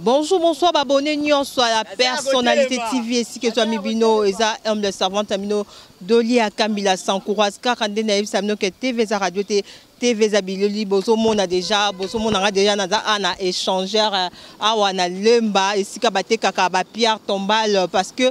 Bonjour, bonsoir, abonnés, soit la personnalité TV ici que soit Mibino, Eza humble servante Amino Doli à Kamila Sankoura, Karande Naïf Samno que TV za radio TV Zabiloli, Bozo Mona déjà, Bozo Mona déjà na échangeur à na Lemba ici kabate kakaba Pierre Tombal parce que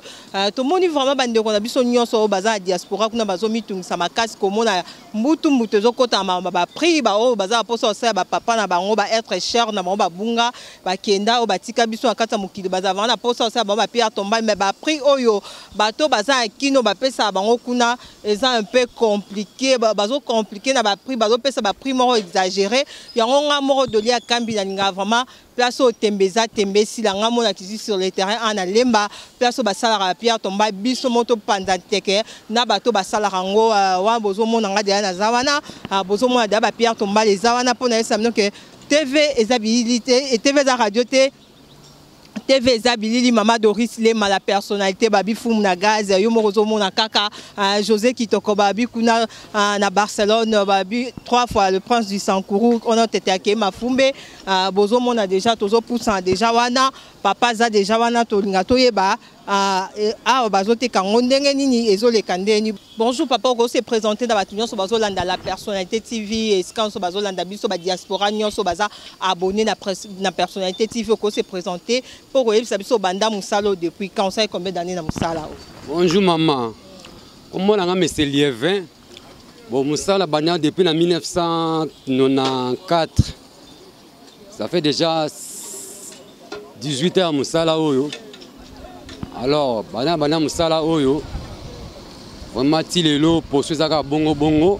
tout le monde vraiment bande qu'on a vu son union sur bazar diaspora qu'on a bazo mitung sama casse comme on a mutu mutezo kota ba prix ba o bazar pour ça ba papa na ba on ba être cher na ba bunga ba kenda o ba tika biso akata mukili bazar na pour ça ba Pierre Tombal mais ba prix oyo bato bazar kino ba pesa ba kuna c'est un peu compliqué bazo compliqué na ba prix bazo pesa ba prix mort exagéré yango nga mort de lia kambi na nga vraiment place au tembeza tembesi la nga mona tisi sur le terrain en alemba place au basala Pierre Tombal biso moto pandanteke na bato basala rango wa bozo mona nga de na zawana bozo mona da ba Pierre Tombal les zawana pona samno que TV ezabilité et TV za radio TV Zabilili Mama Doris Lema la personnalité babi fum na gaz yo morozo mona kaka José Kitoko babi kuna na Barcelone babi 3 fois le prince du Sankourou on a été à ma fumbe bozo mona déjà tozo poussa déjà wana papa za déjà wana to linga toyeba bazote kango ndenge nini ezole kandeni. Bonjour papa, on s'est présenté dans la sur bazolanda la personnalité TV et quand so bazolanda biso ba diaspora nyonso baza abonné na personnalité TV on s'est présenté pour que ça biso banda musalo depuis quand ça combien d'années na musala. Bonjour maman. Comment on a monsieur Lievin. Bon musala bana depuis 1994. Ça fait déjà 18 ans musala oyo. Alors, bana musala oyo vraiment tilelo pour ceux qui bongo bongo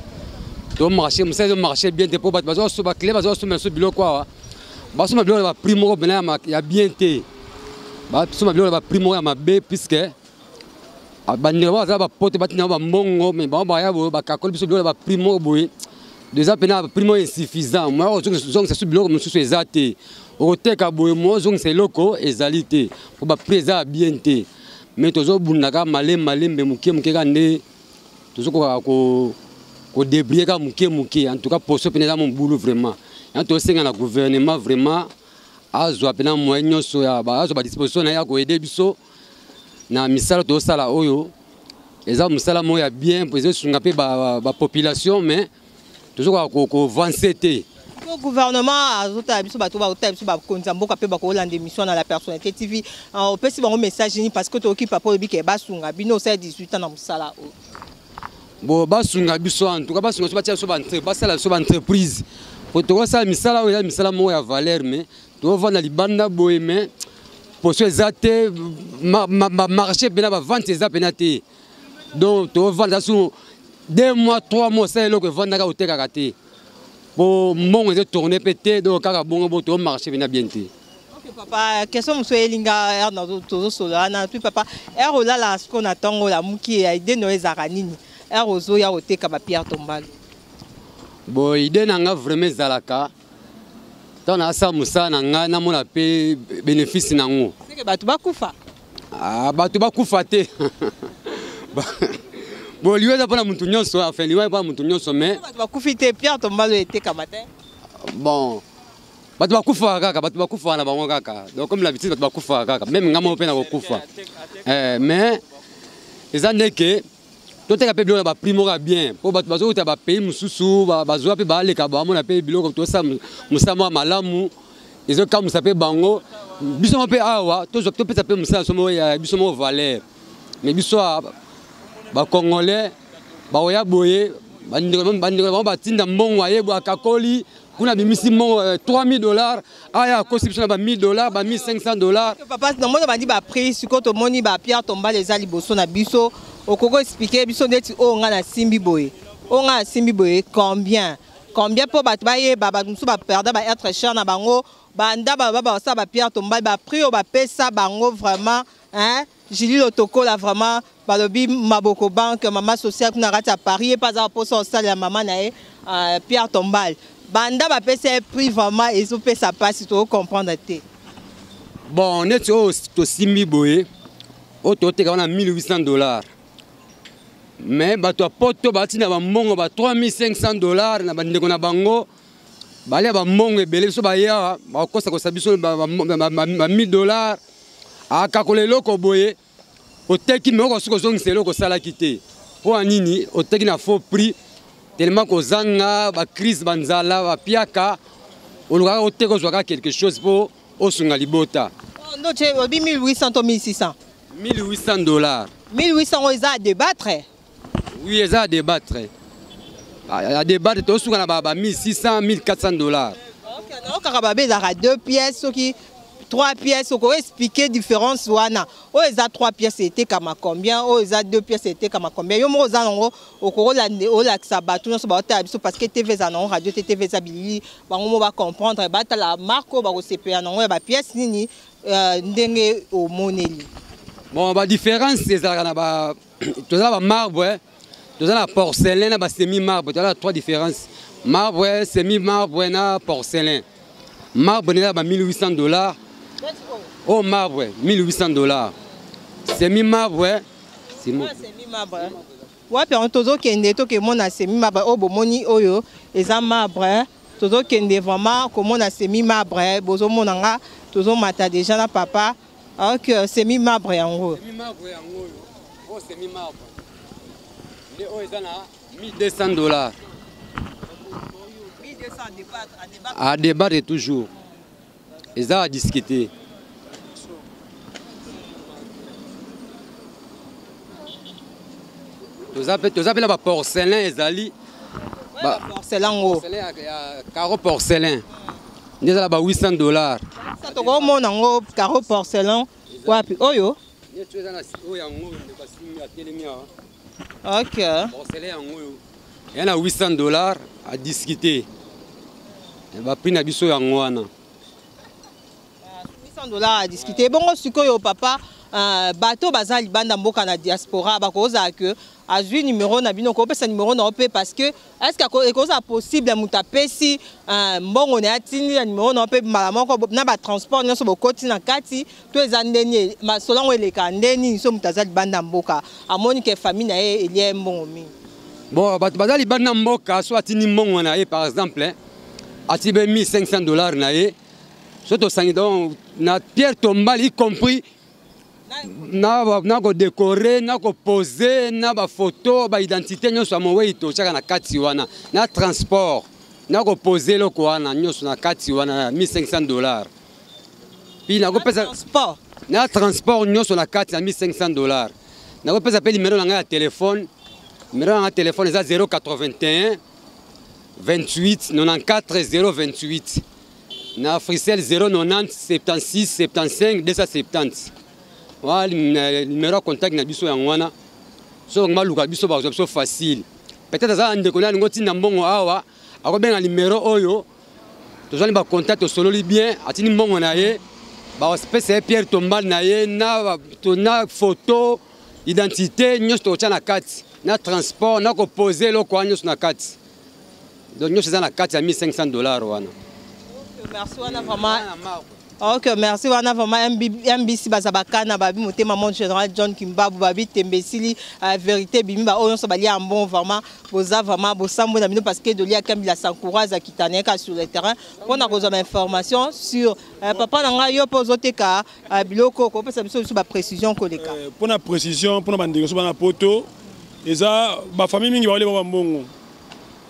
to marché musala marché bien pour bazo so ba clé bazo so meso bilo quoi baso ma bilo ba primo bena ya bien té baso ma bilo ba primo ya mabe puisque bandira ba pote batina ba mbongo mais ba ya ba kakol biso bilo ba primo boy déjà pena primo insuffisant moi zong ça bilo mususu ezate oteka boy mo zong c'est loko ezalité pour ba presa bien té mais toujours bunaka malembe muke kande toujours ko débrouiller ka muke en tout cas pour ce pena mon boulot vraiment en tout cas na gouvernement vraiment azwa pena moyen so ya ba azwa disposition na ya ko aider biso na misala to sala oyo eza musala mo ya bien pour esunga pe ba population mais toujours ko vanceté le gouvernement a biso bato ba biso ba konzamboka pe ba ko lande émission na la personnalité TV on peut si bon message ni parce que to occupe pas bi ke basunga bino ça 18 ans na musala o bon basunga biso en tout cas basunga so batia so ba sala so ba entreprise pour to ça misala o ya misala mo ya valeur mais to vendre libanda boy mais pour ce zate marché bena ba vente za penate donc to vendre sur 2 mois 3 mois ça le que vendre ka oteka kate pour mon est tourner pété donc kaka bongo to marché bena bien té. OK papa, question monsieur Elinga na tozo solana puis papa ero là là ce qu'on attend la muki ide no ezaranini ero zo ya oteka ba Pierre Tombal. Bon ide nanga vraiment zalaka tona sa musa nanga na mona pe bénéfice nango. C'est que bato bakufa. Bato bakufa te. Bon lieu d'apprendre mon tournion so enfin lieu pas mon tournion so mais bato bakufite Pierre Tombal était kamatin. Bon bato bakufa na bango kaka donc comme l'habitude bato bakufa kaka même ngamo pe na kokufa mais les années que tout est capable de ba primo bien pour bato bazo ta ba pays mususu bazo pe ba leka ba mona pe biloko to sa musama malamu ils ont comme ça pe bango biso pe awa to zo pe ça pe musa so mo ya biso mo valeur mais biso ba congolais ba oya boye bandeko batinda mbongo ayebo akakoli kuna bimisi mbongo $3000 aya constitution ba $1000 ba $1500. Papa na mona bandi ba prix siko to moni ba Pierre Tombal les ali boso na biso okoko expliquer biso neti o nga na simbi boye o nga simbi boye combien pour ba baye ba musu ba perdre ba être cher na bango banda ba sa ba Pierre Tombal ba prix o ba pesa bango vraiment hein Julie Lotoko là vraiment balobi Maboko Banque maman sociale kuna rata à Paris et pas à poser au salle la maman nae Pierre Tombal banda ba pesa prix vraiment et so pesa passe to comprendre té. Bon, on est au Simbi Boye. Au total on a $1800. Mais ba to poto ba tina ba mongo ba $3500 na bande kona bango. Bale ba mongo ebele so ba ya ba kosa ko sabiso ba $1000 aka kolelo ko boye. Oteki me ko suko zongiselo ko sala kité. Po anini oteki na faux prix tellement que zanga ba crise banzala ba piaka oluka oteko zwaka quelque chose pour osunga libota. Non, tu 1800 ou 1600. $1800. 1800 ils à débattre. Oui, ils à débattre. À débattre to sunga na ba $1600 $1400. OK, non karababé za 2 pièces qui 3 pièces, on peut expliquer la différence. Oh, ils ont 3 pièces, c'était comme combien? Oh, ils ont 2 pièces, c'était comme combien? Yo mo za ngo okoro la sabatu no so ba ta biso parce que TV za non radio TV za bilili ba ngo ba comprendre ba ta la marque ba ko CPA non ba pièce nini ndenge o moneli. Bon, ba différence c'est ça na ba to za ba marbre, to za la porcelaine ba semi marbre, to la 3 différences. Marbre, semi marbre na porcelaine. Marbre na ba $1800. Oh, marbre, $1800. Semi-marbre, c'est moi. Semi-marbre. Ouais, puis on tozo kende to ke mona semi-marbre. Oh, bon, moni oyo, eza marbre. Tozo kende vraiment comme on a semi-marbre. Bozo monanga, tozo mata déjà na papa. Ok, semi-marbre en gros. Semi-marbre en gros. Oh, semi-marbre. Les oh, ils en a $1200. 1200 à débattre toujours. Ils ont à discuter. Tu appelles la porcelain, Ezali. Porcelain, carreau porcelain. Ils ont $800. Ça te remonte en carreau porcelain. Oyo. Ok. Porcelain en gros. Il y en a $800 à discuter. Il va prendre biso yangoana. $800 à discuter. Bon, sikoyo papa, bateau bazali banda mboka na diaspora bakoza que azui numéro na bino ko pesa numéro na opé parce que est-ce que ekoza possible muta pesi mbongo na atini na numéro na opé malamoko na ba transport nyoso bokoti na kati to ezandeni masolongo eleka ndeni so mutazali banda mboka amoni ke famille na ye elie mbongo mingi. Bon, bazali banda mboka so atini mbongo na ye par exemple atibe $1500 na ye. Surtout ça na pierre tombale y compris na ko décorer na ko poser na ba photo ba identité nyoso amowe ito chaka na kati wana na transport na ko poser loko wana nyoso na kati wana $1500. Puis na ko pesa transport na transport nyoso na kati na $1500. Na ko pesa pe numéro na ya téléphone. Numéro na téléphone eza 081 28 94 028. Na Frissel 090 76 75 270. Voilà numéro de contact na biso yangwana. So maluka biso ba so facile. Peut-être ça ndeko na ngoti na mbongo awa, akobenga numéro oyo. Tozali ba contact solo li bien, atini mbongo na ye. Ba espèce Pierre Tombal na ye na photo, identité, nyos to na kati, na transport, na ko poser loko nyos na kati. Donc nyos za na kati ya $1500 wana. Merci, on a vraiment. Ok, merci, on a vraiment MBC Bazabakana, Babi Motema, mon général John Kimba, Babi Tembesili, vérité, Bimba, on s'est bali en bon, vraiment, Boza, vraiment, Bossambo, parce que de l'IA Kambila s'encourage à Kitaneka sur le terrain. On a besoin d'informations sur Papa Nanga, Yopozoteka, Biloko, on peut savoir sur la précision. Pour la précision, pour la bande, sur la poto, et ça, ma famille, mingi va aller voir Mbongo.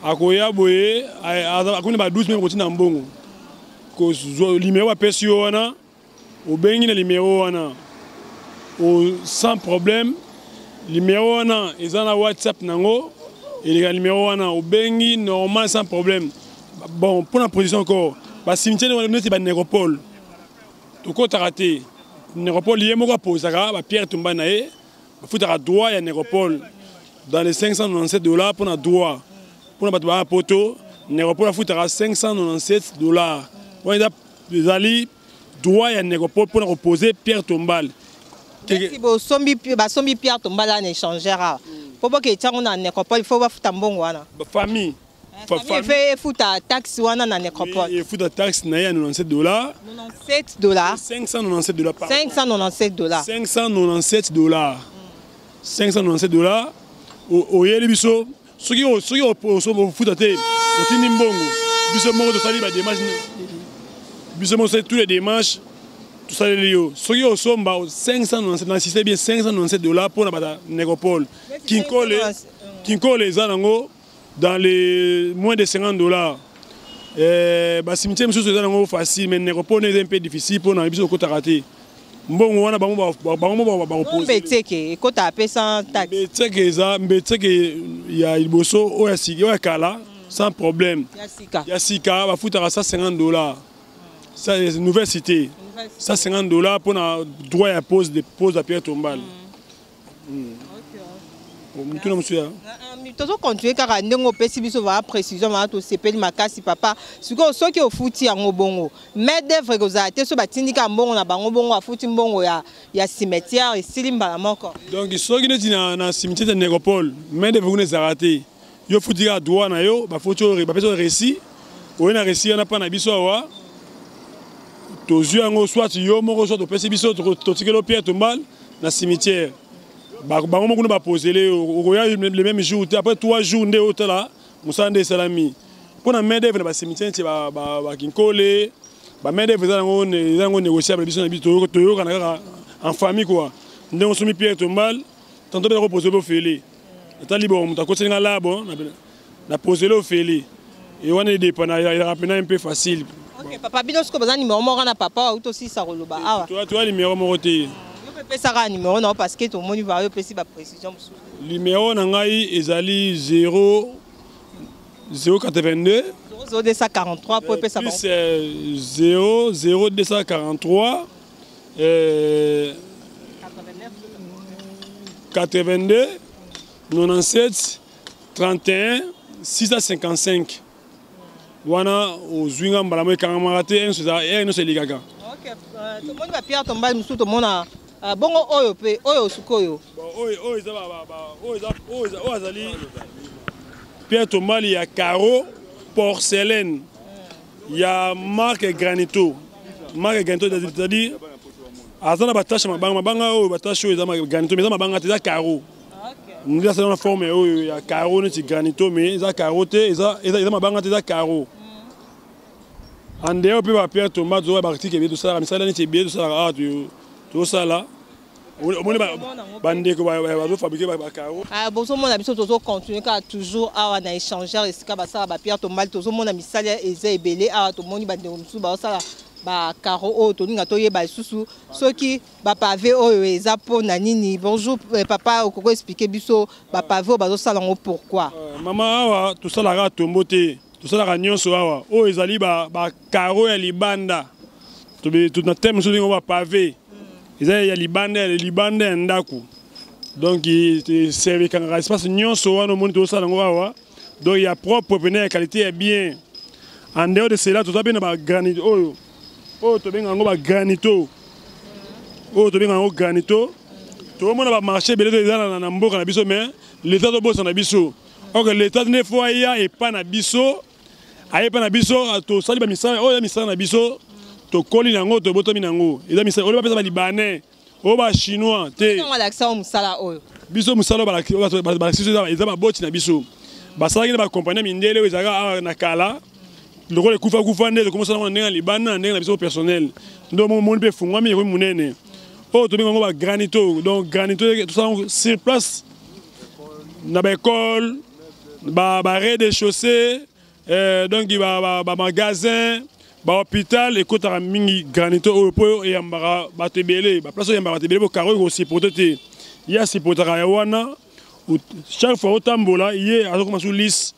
Akoya boye, akone ba 12 minutes na Mbongo. Ko numéro wa pesio wana, o bengi na numéro wana. O sans problème, numéro wana ezana WhatsApp nango, et le numéro wana o bengi normal sans problème. Bon, pour la position encore, ba cimetière on est ba nécropole. To ko taraté. Nécropole yemo ko posaka ba Pierre Tomba na e, ba futaka droit ya nécropole dans les $597 pour na droit. Pour la poto, nécropole a foutu à $597. On a des droit à nécropole pour reposer Pierre Tombal. Si vous sommes Pierre Tombal en échangera. Pour que tu aies un nécropole, il faut voir ta bonne famille. fait fouta taxe wana na nécropole. Il faut la taxe na ya $97. $97. $597 par. $597. $597. $597. Au yeli biso. Soki au fouta te. Au tini mbongo. Biso moko to sali ba démarche. Biso moko c'est tous les démarches. Tout ça les lios. Soki au somba $597. N'insistez bien $597 pour la nécropole. Kinkole zanango. Dans les moins de $50. Cimetière monsieur c'est facile mais nécropole est un peu difficile pour n'arriver au côté raté. Bon on a ba reposer. Beteke côté apé sans taxe. Beteke il y a Iboso o ya kala sans problème. Yasika va foutre à ça $50. Ça c'est une nouvelle cité. Ça $50 pour na droit à pose à pierre tombale. Toujours continuer car on peut si biso va précision ma to sepeli makasi papa siko soki ofuti yango bongo mais d'œuvre gozate so batindika mbongo na bango bongo afuti mbongo ya cimetière et silimba moko donc soki neti na cimetière de nécropole mais d'œuvre ne zarate yo futika droit na yo ba foto ba peso récit o na récit na pa na biso wa to zu yango soit yo moko soit to pesi biso to tikelo pierre tombale na cimetière. Bango moko ba poser le même jour après 3 jours ndé hôtel musande salami pour na main d'œuvre na cimetière ba kinkole ba main d'œuvre zango négociable biso na biso to kana en famille quoi ndé on somi pierre tombale tantôt ba reposer au félé tali bon muta ko tsenga là bon na poser le félé et on est dépend il rappelle un peu facile. OK papa bino sko bazani numéro moko na papa ou aussi ça roloba ah toi numéro moko te numéro non parce que tout le monde va avoir précis précision. Numéro nangai ezali 082 0243 pour pesa plus 00243 82 97 31 655 wana ozwinga mbala mo kangama te en so ligaga. OK tout le monde va pierre tomber musu tout le monde bongo oyo pe oyo sukoyo oyo azali pierre tombale ya carreau porcelaine ya marque granito c'est-à-dire azana batasha mabanga oyo batasha oyo za granito mais za mabanga te za carreau ndia sa na forme oyo ya carreau neti granito mais za carreau te za mabanga te za carreau ande oyo pe ba pierre tombale zo ba article bien tout ça misala neti bien tout ça tout ça là on bande ko ba fabriquer ba carreau bozo mona biso tozo continuer ka toujours awa na échangeur esika ba sala ba pierre tombale tozo mona misala eza ebele awa to moni bande musu ba sala ba carreau o to ninga to yeba susu soki ba pavé oyo eza pona nini. Bonjour papa okoko expliquer biso ba pavé ba zo sala ngo pourquoi mama awa to sala ka tombote to sala ka nyonso awa o ezali ba carreau ya libanda to na thème so ngo ba pavé il y a libanda ndaku donc c'est quand espace nyonso wana monito sala ngwa donc il y a propre propriété qualité est bien en dehors de cela tout ça bien ba granit oyo to benga ngo ba granito to mona ba marché belé na mboka na biso mais l'état de bossa na biso OK l'état ne faut ya et pas na biso to sali ba misala oyo misala na biso to koli nango to botomi nango eza misala oyo ba pesa ba libanais o ba chinois te on l'accent musala oyo biso musala ba eza ba boti na biso ba sala na ba compagnie mindele ezaka na kala lokole kufa ndele commence na ndenge libana ndenge na biso personnel ndo mo pe fungwami ko munene o to bingo ba granito donc granito tout ça sur place na ba école ba rez-de-chaussée donc ba magasin ba hôpital et kota mingi granito o po e yambara ba tebele ba place yambara tebele bo carreau aussi protéger il y a si potara wana chaque fois otambola yé azoko masu lisse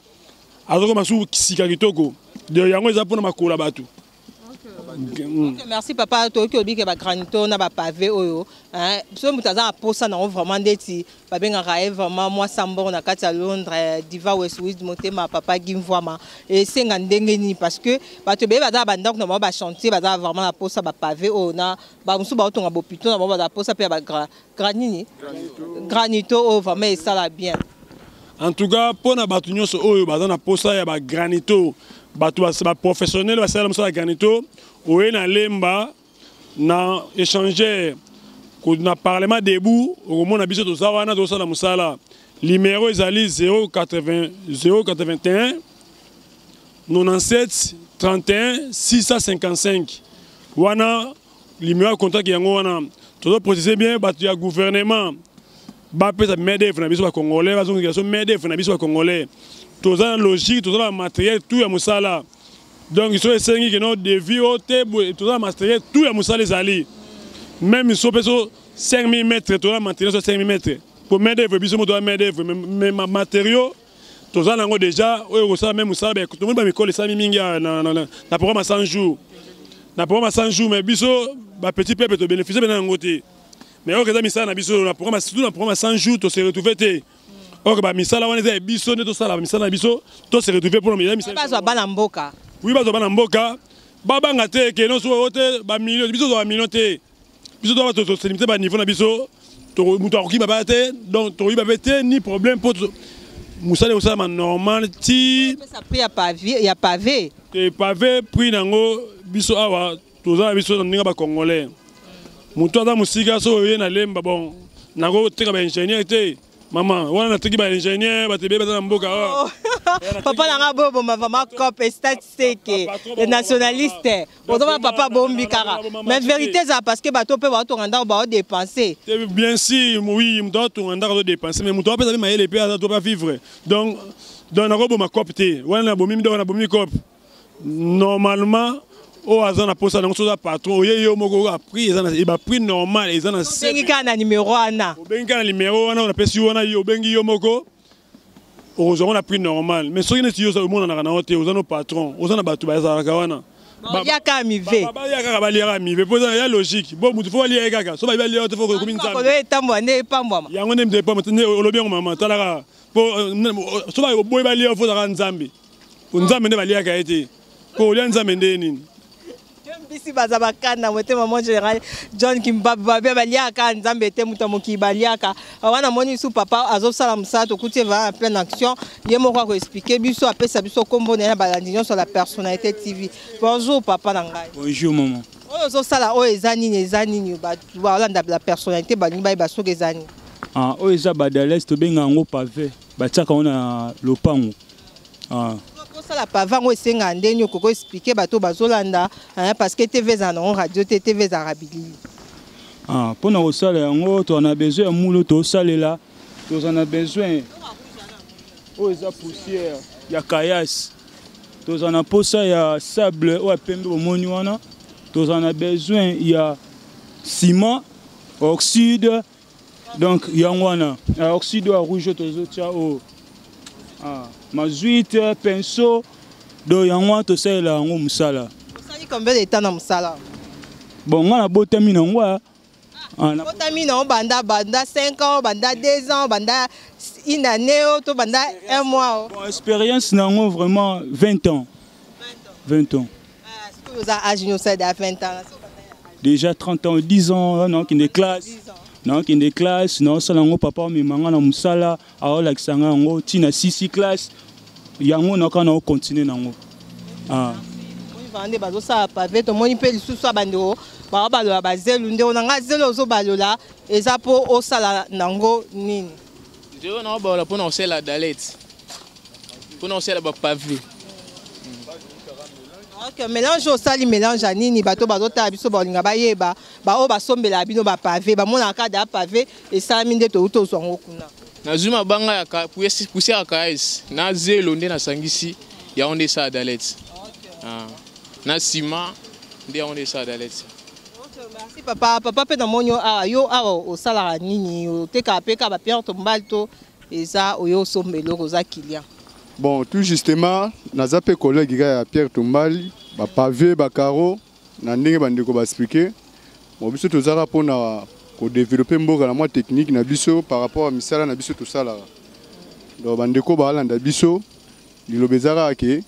azoko masu kisika kitoko de yango eza pona makola batu. Okay, merci papa to ki obi ke ba granito na ba pavé oyo hein so mutaza aposa na vraiment ndeti ba benga rae vraiment moi sambor na kati ya Londres diva Westwood motema papa gimvwama et senga ndenge ni parce que ba to be ba da ba ndok na ba chantier ba da vraiment na posa ba pavé oyo na ba musu ba otonga bopito na ba posa pe ba granito o vraiment ça la bien. En tout cas, pour na batu nyonso oyo baza na posa ya ba granito, batu ba professionnel ba sala musala granito, oye na lemba na échanger ko na parlement debout, au mona biso to zawana to sala musala. Numéro ezali 081 97 31 655. Wana numéro contact yango wana. Tu dois préciser bien batu ya gouvernement. Ba pesa MEDEF na biso ba congolais, ba zongi MEDEF na biso ba congolais. Toza logique, toza matériel tout ya musala. Donc ils sont essayés que non devis au table, toza matériel tout ya musala ezali. Même ils sont peso 5000 mètres, toza matériel sur 5000 mètres. Pour MEDEF biso mo doit MEDEF mais matériaux toza nango déjà oyo ça même musala ba tout le monde ba mikole ça mingi na programme 100 jours. Na programme 100 jours mais biso ba petit peuple to bénéficier na ngoté. Mais au que misala na biso na programme surtout na programme 100 jours to se retrouver té. Or ba misala wana za biso ne to sala misala na biso to se retrouver pour misala. Ba zo bana mboka. Oui ba zo bana mboka. Ba banga té ke non so ote ba million biso zo ba million té. Biso do ba to se limiter ba niveau na biso to muto akoki ba té donc to ba té ni problème pour musala osala normal ti ça prix ya pavé. Et pavé prix nango biso awa toza biso ninga ba congolais. Muto aza musika so ye na lemba bon nango teka ba ingénieur te maman wana na teki ba ingénieur ba tebe ba na mboka papa nanga bobo ma vraiment cop statistique les nationalistes oza papa bombi kara mais vérité ça parce que bato pe ba to nganda ba dépenser bien sûr oui muto to nganda ko dépenser mais muto pe za mayele pe za to pas vivre donc nako bo ma cop te wana bomi ndo na bomi cop normalement o azana posa na soza patron oye yo moko a prix ezana e ba prix normal ezana bengi kana numéro ana bengi kana numéro ana na pesi wana yo bengi yo moko on a prix normal mais soki neti yo sa mona na hote ozana patron ozana batu ba za wana ba ya ka mi ve ba ya ka ba liera mi ve posa ya logique bon mutu fo liera kaka so ba liera te fo ko komi nzambe ko le tambo ne pambo yango ne mde pambo ne olobi ngo mama talaka po so ba boy ba liera fo za nzambe nzambe ne ba liera ka ete ko liera nzambe ndeni bisi baza bakana mote maman général John Kimbaba ba liaka nzambe te muta moki ba liaka wana moni su papa azo sala musato kuti va en pleine action ye moko ko expliquer biso apesa biso kombo na balandinyo sur la personnalité TV. Bonjour papa nangai. Bonjour maman. Ozo sala o ezani ba olanda la personnalité ba ni ba so ezani. Ah o eza badales to benga ngo pavé ba tsaka ona lopango. Ah la pavango esenga ndeni okoko expliquer bato bazolanda parce que TV za non radio TV za rabili. Ah pona osala yango to na besoin ya mulo to salela to na besoin o eza poussière ya kayas to na posa ya sable o pembe omoni wana to na besoin ya ciment oxyde donc yango wana oxyde ya rouge to zotia o mazuite pinceau do yango to sala yango musala. Sali combien de temps na musala? Bon ngana botami na ngwa. Botami na banda 5 ans, banda 2 ans, banda une année to banda 1 mois. Bon expérience na ngo vraiment 20 ans. 20 ans. Est-ce que vous avez âge ça de 20 ans? Déjà 30 ans, 10 ans non qui des classes. Non qui des classes, non sala ngo papa mi manga na musala aola kisanga ngo tina 6 classes. Yango na kana continuer nango. Ah. On vende bazo sa pavé to moni pe lisusu abandero ba balola bazelu nde onanga zelo zo balola eza po osala nango nini. Je na ba la pona osela dalet. Pona osela ba pavé. OK, mélange osali mélange nini bato bazota biso bolinga bayeba ba o basombela bino ba pavé ba mona ka da pavé et ça minde to uto zongo kuna. Na zuma banga ya ka pousser ya kais na zelo nde na sangisi ya onde sa dalet. Ah. Na ciment nde onde sa dalet. OK, merci papa pe na monyo yo o sala nini o teka peka ba Pierre Tombalto eza oyo sombelo koza client. Bon, tout justement, naza pe collègue ya Pierre Tombali, ba pavé ba carreau, na ndenge bandeko ba expliquer. Bon biso tozara pona ko développer mboka na moi technique na biso par rapport à misala na biso tout ça là. Donc bandeko ba landa biso, lilobezara ke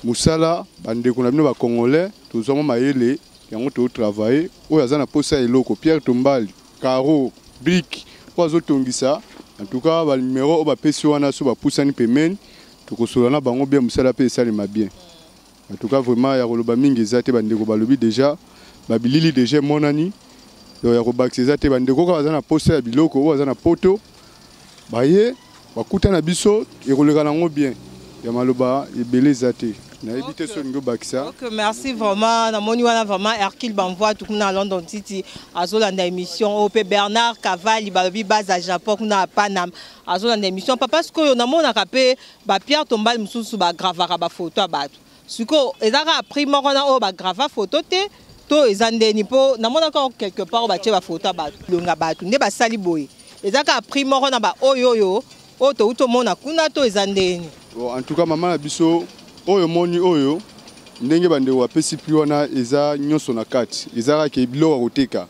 musala bandeko na bino ba congolais, tozoma mayele yango to travailler, o yaza na posa eloko Pierre Tombali, carreau, brique, po azotongisa En tout cas, le numéro va passer wana so ba poussani pemeni to kosolana bango bien musala pe salima bien. En tout cas vraiment ya koloba mingi ezate bandeko balobi déjà babilili déjà monani donc ya kobaxa ezate bandeko ka bazana poster ya biloko o bazana poto baye bakuta na biso ekoleka nango bien ya maloba ebele ezate. Ok, merci vraiment. Namoni wana vraiment Hercule Bamvoa tout na London City azolanda émission OP Bernard Cavali balobi base à Japon na Panam azolanda émission papa sikoyo namona kapé ba Pierre Tombal mususu ba gravaka ba photo abatu. Siko ezaka appris moko na o ba grava photo te to ezandeni po namona ka quelque part ba tie ba photo abatu. Longa batu nde ba sali boye. Ezaka appris moko na ba oyoyo o to uto mona kuna to ezandeni. En tout cas maman na biso oyo moni oyo ndenge bande wa pesi wana eza nyonso na kati ezaka ke biloko koteka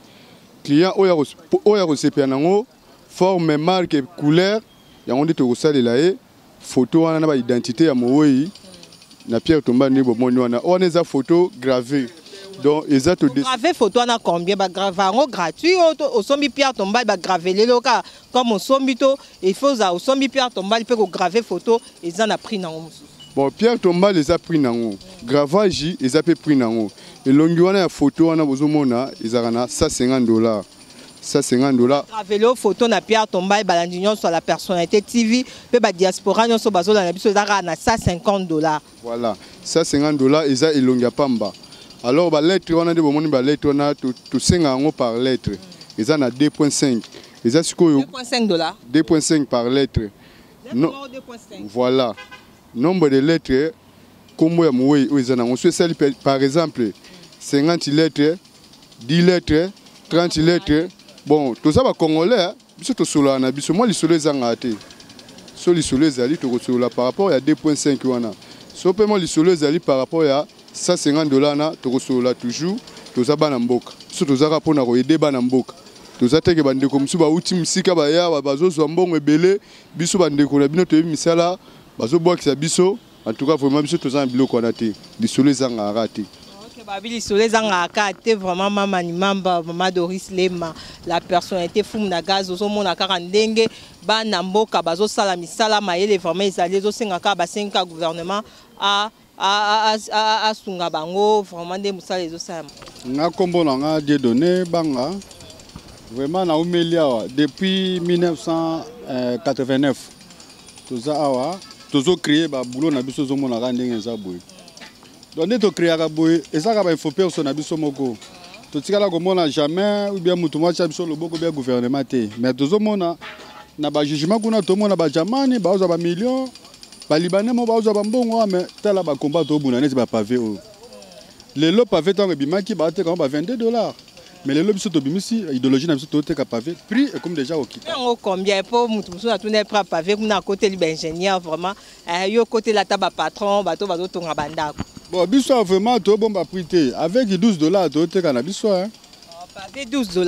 client oyo kosepia nango forme marque couleur yango nde tokosalela ye photo wana na ba identité ya moyi na Pierre Tomba ndebo moni wana wana eza photo gravée donc eza to graver photo wana combien ba graver ngo gratuit au sombi Pierre Tomba ba graver lelo ka comme au sombi to il faut za au sombi Pierre Tomba peut ko graver photo eza na prix nango. Bon, Pierre Tomba les a pris nango. Gravage, ils a pris nango. Et l'onguana la photo, on a besoin ils ont $150. $150. Gravelo photo na Pierre Tomba et balandignon sur la personnalité TV, pe ba diaspora nyon so bazo la biso zara na $150. Voilà, $150 ils a elongia pamba. Alors ba lettre on a de bomoni ba lettre on a tout 5 ngo par lettre. Ils ont na 2.5. Ils a sikoyo $2.5. 2.5 par lettre. Non, voilà. Nombre de lettres, comme on sait par exemple 50 lettres, 10 lettres, 30 lettres. Bon, tout ça va congolais, surtout sur la nabiso. Moi, les soleils zangaté. Sur les soleils ali, tu reçois par rapport à 2.5 wana. Sur paiement les soleils ali par rapport à $150 na, tu reçois toujours. Tout ça banamboka. Surtout ça pour na aider banamboka. Tout ça que bande comme si ba outi musika ba ya ba bazo zambongo ebele, biso bande ko na bino to misala. Bazo bois qui biso en tout cas vraiment biso tous en biloko na te lisolo ezanga raté. OK babi lisolo ezanga raté vraiment mama ni mamba mama Doris Lema la personnalité fum na gaz ozo mona kaka ndenge ba na mboka bazo sala misala mayele vraiment ezali zo senga ka ba senga gouvernement a sunga bango vraiment nde musala ezo sala. Nga kombo na nga de données banga vraiment na umelia depuis 1989 toza awa tozo créer ba boulot na biso zo mona ka ndenge za boye donc nde to créer ka boye ezaka ba info perso na biso moko to tikala ko mona jamais ou bien mutu mwa cha biso loboko bien gouvernement te mais tozo mona na ba jugement kuna to mona ba jamani ba oza ba millions ba libanais mo ba oza ba mbongo mais tala ba combat to buna neti ba pavé o lelo pavé to bimaki ba te ka ba $22. Mais le lobby soto bimisi idéologie na biso to te ka pavé prix et comme déjà au quitte. On combien pour mutu musu na tune pra pavé kuna côté libre ingénieur vraiment yo côté la taba patron bato bazo tonga bandako. Bon biso vraiment to bomba prix te avec $12 to te kana biso hein. Pavé $12.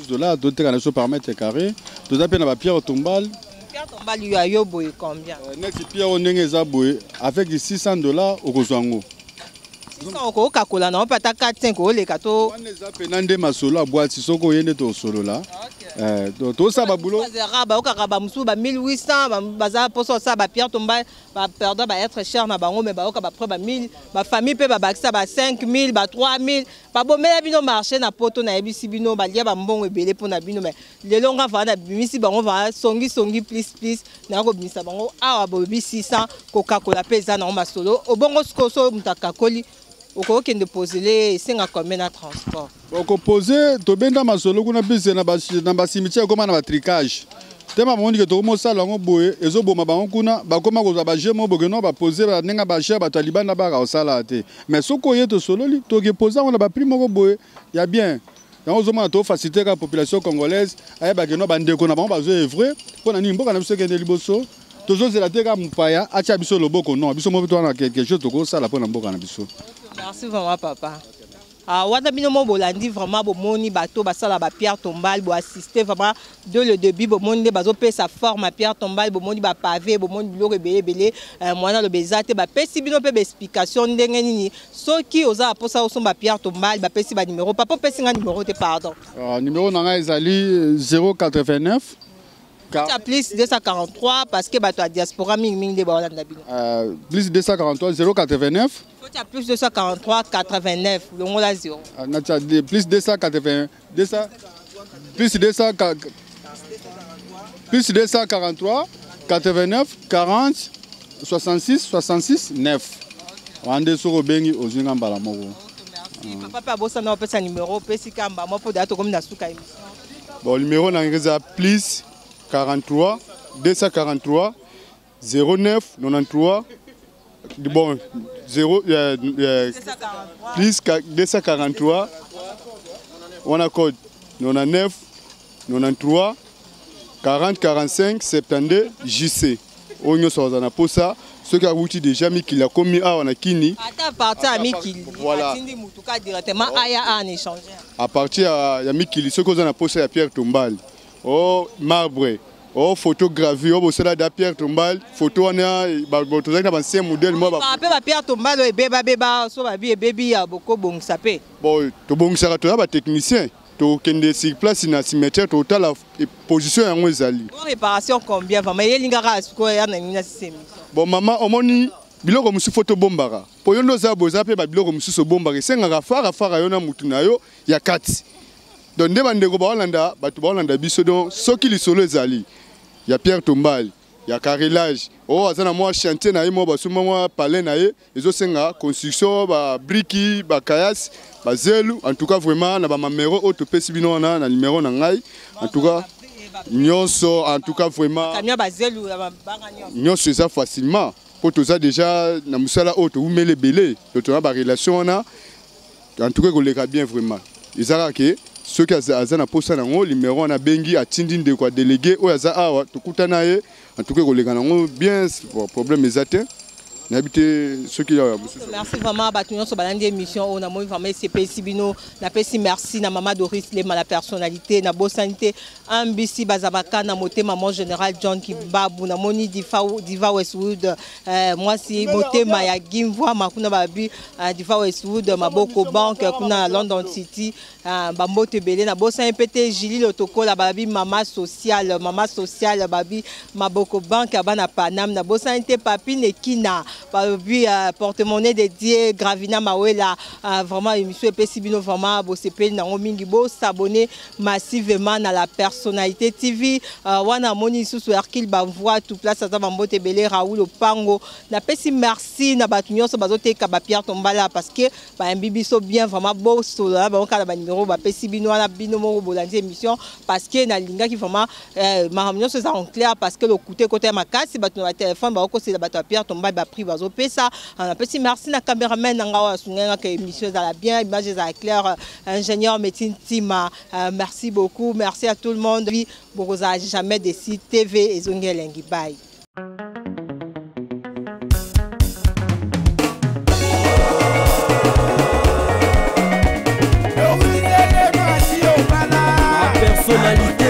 $12 to te kana so par mètre carré. To za pe na ba Pierre Tombal. Pierre Tombal yo boy combien? Next Pierre onenge za boy avec $600 au kozwango. Soko kakola na opata 4-5 ole kato. Wana za penande masolo a boîte soko yende to solo là. To sa ba boulot. Ba okaka musu ba 1800 baza poso sa ba Pierre Tombal ba perdre ba être cher na bango mais ba okaba pre ba 1000 ba famille pe ba bakisa ba 5000 ba 3000 ba bomela bino marché na poto na ebisi bino ba lia ba mbongo ebele pona bino mais lelo nga va na bimisi bango va songi plus na ko bimisa bango awa bo 600 Coca-Cola pesa na masolo obongo skoso mutaka koli. Oko kende poser singa combien na transport. Oko poser to benda masolo kuna bise na ba cimetière comme na ba tricage. Tema mondi ke to mo sala ngo boye ezo boma bango kuna ba koma ko za ba jemo bogeno ba poser ba nenga ba cher ba taliban na ba ka sala te. Mais soko yeto solo li to ke poser on na ba prix moko boye ya bien. Yango zo ma to faciliter la population congolaise ay ba keno ba ndeko na bango ba zo evre pona ni mboka na biso kende liboso. Tozo zela te ka mpaya acha biso loboko non biso mo to na quelque chose to ko sala pona mboka na biso. Merci vraiment papa. Wana bino mo bolandi vraiment bo moni bato basala ba Pierre Tombal bo assister vraiment de le début bo moni bazo pe sa forme à Pierre Tombal bo moni ba pavé bo moni biloko ebele mwana lo bezate ba pesi bino pe ba explication ndenge nini soki oza posa osomba Pierre Tombal ba pesi ba numéro papa pesi nga numéro te pardon. Numéro na nga ezali 089 Plus 243 parce que la diaspora ming de Baolanda Bino. Plus 243 089. Plus 243 89. Le mot là 0. Plus 280. Plus 243 89 40 66 9. Wande soko bengi ozinga mbala moko. Papa bossa na pesa numéro pesi kamba mo po dato comme na suka émission. Bon numéro na ngeza plus 43 243 09 93 bon 0 plus 243 on a code 99 93 40 45 72 JC. Onyo sozana posa ceux qui ont déjà mis qu'il a commis à Wanakini. À partir de Mikili, voilà. Directement à échanger. À partir de Mikili, ceux qui ont posé à Pierre Tombal, oh marbre, oh photographie, oh cela de Pierre Tombal, photo on a ancien modèle moi. Après Pierre Tombal et bébé so babi et bébé a beaucoup bon sapé. Bon, to bon ça tu as technicien. To kende sur place na cimetière total la position en ezali. Réparation combien vraiment il lingara ko ya na mina système. Bon maman omoni biloko musu photo bombara. Po yondo za boza pe ba biloko musu so bombara senga fara yona mutu na yo ya kati. Donc nde bandeko ba Holanda batu ba Holanda biso don soki lisolo ezali. Ya Pierre Tombal, ya carrelage. Oh azana moi chantier na yimo ba suma moi palais na ye ezo senga construction ba briki ba kayas. Bazelu, en tout cas vraiment na ba numéro auto pesi bino na numéro na ngai en tout cas nyonso en tout cas vraiment kamia bazelu ba banga nyonso ça facilement pour tout ça déjà na musala auto umele belé to na ba relation na en tout cas koleka bien vraiment izara ke ceux qui azana posa na ngo numéro na bengi atindi de quoi délégué o yaza awa to kutana ye en tout cas koleka na ngo bien problème ezate. Merci vraiment à Batunion sur la émission. On a vraiment CPC Bino. Merci na Maman Doris Lema la personnalité, na Bosanité, Ambisi Bazabaka, na Moté Maman Général John Kibabou, na Moni Diva Westwood. Moi si Moté Maya Gimvoa, Makuna Babi, Diva Westwood, Maboko Bank, Kuna London City, Bambote Belé, na Bosan PT Gili Lotoko, la Babi Maman Sociale, Babi Maboko Bank, Abana Panam, na Bosanité Papi Nekina. Porte-monnaie dédié Gravina Mawela vraiment émission Pesibino vraiment bosepe na mingi bo s'abonner massivement à la personnalité TV wana moni susu Hercule Bamvoa tout place za Bambote Belé Raoul Opango na pesi merci na batunyo so bazote ka ba Pierre Tombala parce que ba mbibiso bien vraiment beau solo ba kala ba numéro ba Pesibino na bino mo bolandi émission parce que na linga qui vraiment ma réunion c'est en clair parce que le côté makasi batu na téléphone ba ko c'est ba Pierre Tombala ba pris ça un petit merci na caméraman nga sunga que émission dans la bien image est claire ingénieur médecine team merci beaucoup merci à tout le monde bokoza jamais de site TV et zongelengi bye. Personnalité